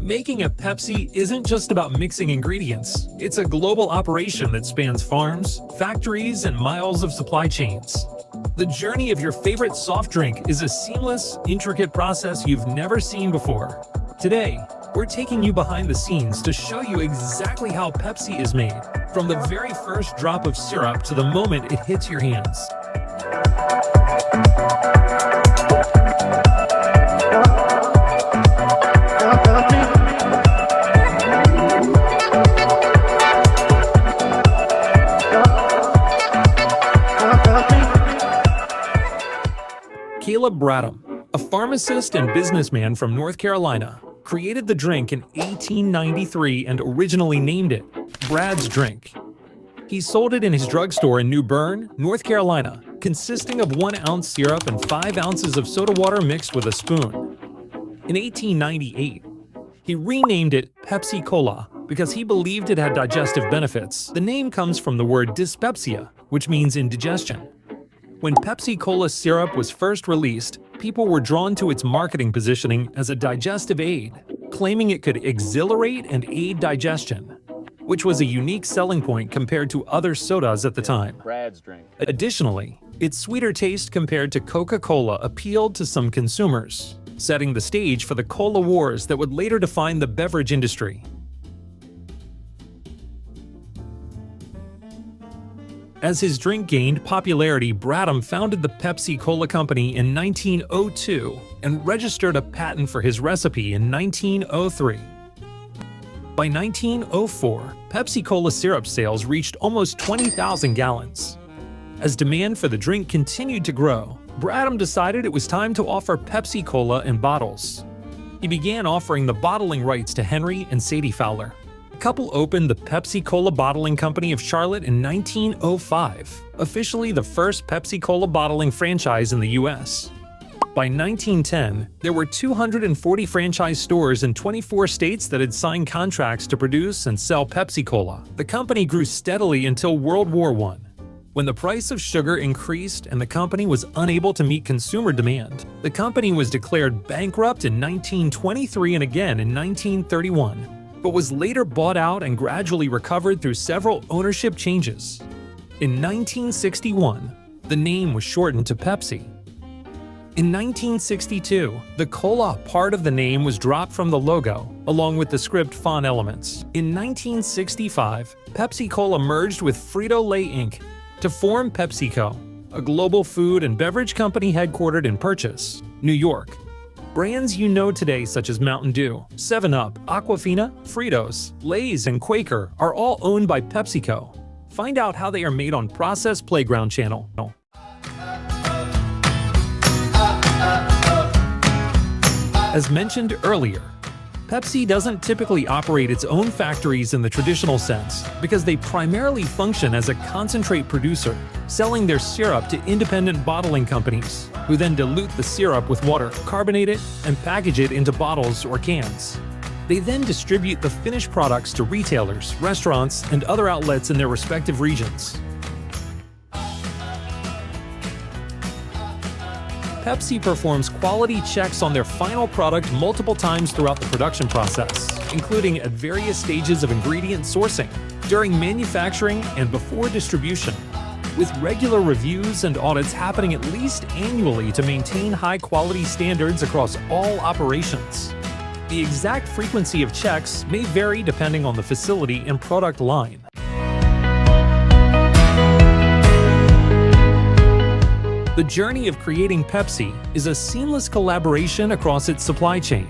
Making a Pepsi isn't just about mixing ingredients. It's a global operation that spans farms, factories, and miles of supply chains. The journey of your favorite soft drink is a seamless, intricate process you've never seen before. Today, we're taking you behind the scenes to show you exactly how Pepsi is made, from the very first drop of syrup to the moment it hits your hands. Caleb Bradham, a pharmacist and businessman from North Carolina, created the drink in 1893 and originally named it Brad's Drink. He sold it in his drugstore in New Bern, North Carolina, consisting of 1 ounce syrup and 5 ounces of soda water mixed with a spoon. In 1898, he renamed it Pepsicola because he believed it had digestive benefits. The name comes from the word dyspepsia, which means indigestion. When Pepsi-Cola syrup was first released, people were drawn to its marketing positioning as a digestive aid, claiming it could exhilarate and aid digestion, which was a unique selling point compared to other sodas at the time. Brad's Drink. Additionally, its sweeter taste compared to Coca-Cola appealed to some consumers, setting the stage for the cola wars that would later define the beverage industry. As his drink gained popularity, Bradham founded the Pepsi-Cola Company in 1902 and registered a patent for his recipe in 1903. By 1904, Pepsi-Cola syrup sales reached almost 20,000 gallons. As demand for the drink continued to grow, Bradham decided it was time to offer Pepsi-Cola in bottles. He began offering the bottling rights to Henry and Sadie Fowler. The couple opened the Pepsi-Cola Bottling Company of Charlotte in 1905, officially the first Pepsi-Cola bottling franchise in the U.S. By 1910, there were 240 franchise stores in 24 states that had signed contracts to produce and sell Pepsi-Cola. The company grew steadily until World War I, when the price of sugar increased and the company was unable to meet consumer demand. The company was declared bankrupt in 1923 and again in 1931. But was later bought out and gradually recovered through several ownership changes. In 1961, the name was shortened to Pepsi. In 1962, the cola part of the name was dropped from the logo, along with the script font elements. In 1965, Pepsi-Cola merged with Frito-Lay Inc. to form PepsiCo, a global food and beverage company headquartered in Purchase, New York. Brands you know today such as Mountain Dew, 7-Up, Aquafina, Fritos, Lay's, and Quaker are all owned by PepsiCo. Find out how they are made on Process Playground channel. As mentioned earlier, Pepsi doesn't typically operate its own factories in the traditional sense because they primarily function as a concentrate producer, selling their syrup to independent bottling companies, who then dilute the syrup with water, carbonate it, and package it into bottles or cans. They then distribute the finished products to retailers, restaurants, and other outlets in their respective regions. Pepsi performs quality checks on their final product multiple times throughout the production process, including at various stages of ingredient sourcing, during manufacturing, and before distribution, with regular reviews and audits happening at least annually to maintain high-quality standards across all operations. The exact frequency of checks may vary depending on the facility and product line. The journey of creating Pepsi is a seamless collaboration across its supply chain.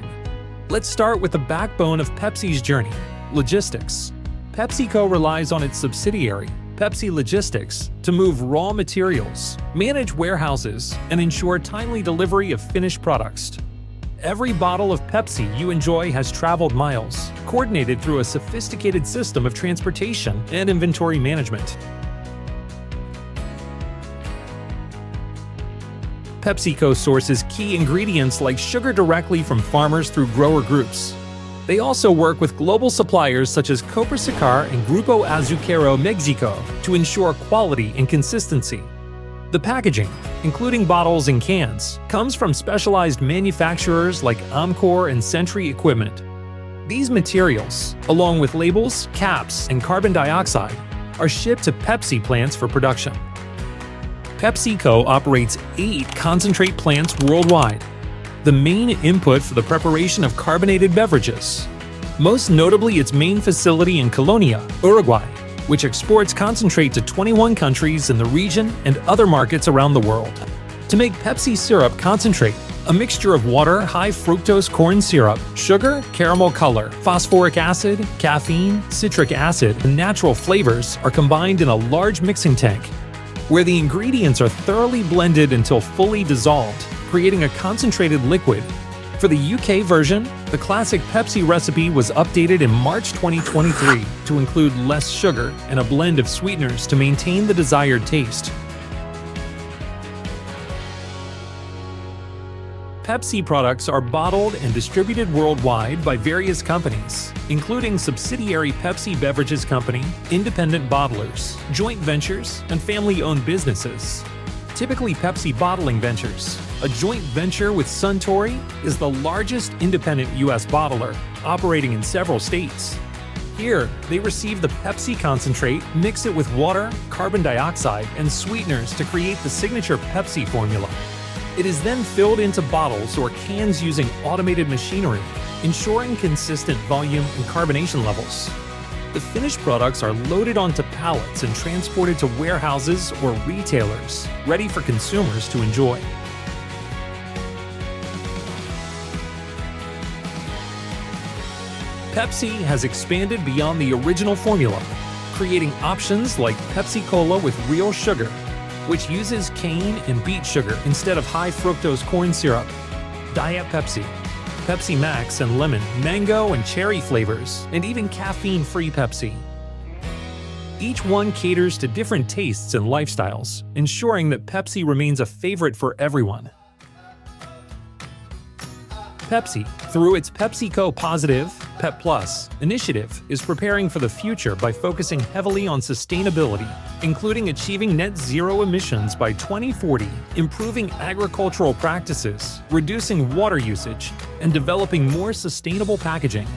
Let's start with the backbone of Pepsi's journey: logistics. PepsiCo relies on its subsidiary, Pepsi Logistics, to move raw materials, manage warehouses, and ensure timely delivery of finished products. Every bottle of Pepsi you enjoy has traveled miles, coordinated through a sophisticated system of transportation and inventory management. PepsiCo sources key ingredients like sugar directly from farmers through grower groups. They also work with global suppliers such as Copersucar and Grupo Azucarero Mexico to ensure quality and consistency. The packaging, including bottles and cans, comes from specialized manufacturers like Amcor and Century Equipment. These materials, along with labels, caps, and carbon dioxide, are shipped to Pepsi plants for production. PepsiCo operates 8 concentrate plants worldwide, the main input for the preparation of carbonated beverages. Most notably its main facility in Colonia, Uruguay, which exports concentrate to 21 countries in the region and other markets around the world. To make Pepsi syrup concentrate, a mixture of water, high fructose corn syrup, sugar, caramel color, phosphoric acid, caffeine, citric acid, and natural flavors are combined in a large mixing tank, where the ingredients are thoroughly blended until fully dissolved, creating a concentrated liquid. For the UK version, the classic Pepsi recipe was updated in March 2023 to include less sugar and a blend of sweeteners to maintain the desired taste. Pepsi products are bottled and distributed worldwide by various companies, including subsidiary Pepsi Beverages Company, independent bottlers, joint ventures, and family-owned businesses. Typically Pepsi Bottling Ventures, a joint venture with Suntory, is the largest independent U.S. bottler, operating in several states. Here, they receive the Pepsi concentrate, mix it with water, carbon dioxide, and sweeteners to create the signature Pepsi formula. It is then filled into bottles or cans using automated machinery, ensuring consistent volume and carbonation levels. The finished products are loaded onto pallets and transported to warehouses or retailers, ready for consumers to enjoy. Pepsi has expanded beyond the original formula, creating options like pepsicola with real sugar, which uses cane and beet sugar instead of high fructose corn syrup, Diet Pepsi, Pepsi Max and lemon, mango and cherry flavors, and even caffeine-free Pepsi. Each one caters to different tastes and lifestyles, ensuring that Pepsi remains a favorite for everyone. Pepsi, through its PepsiCo Positive, Pep Plus initiative, is preparing for the future by focusing heavily on sustainability, including achieving net zero emissions by 2040, improving agricultural practices, reducing water usage, and developing more sustainable packaging,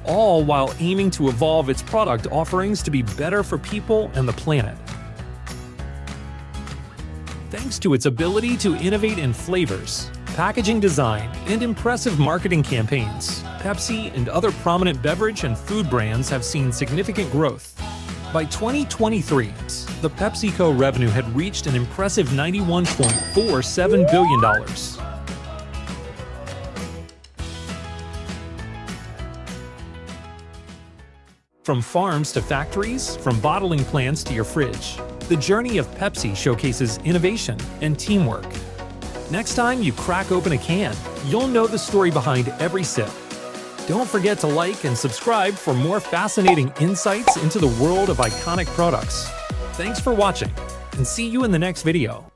all while aiming to evolve its product offerings to be better for people and the planet. Thanks to its ability to innovate in flavors, packaging design, and impressive marketing campaigns, Pepsi and other prominent beverage and food brands have seen significant growth. By 2023, the PepsiCo revenue had reached an impressive $91.47 billion. From farms to factories, from bottling plants to your fridge, the journey of Pepsi showcases innovation and teamwork. Next time you crack open a can, you'll know the story behind every sip. Don't forget to like and subscribe for more fascinating insights into the world of iconic products. Thanks for watching, and see you in the next video.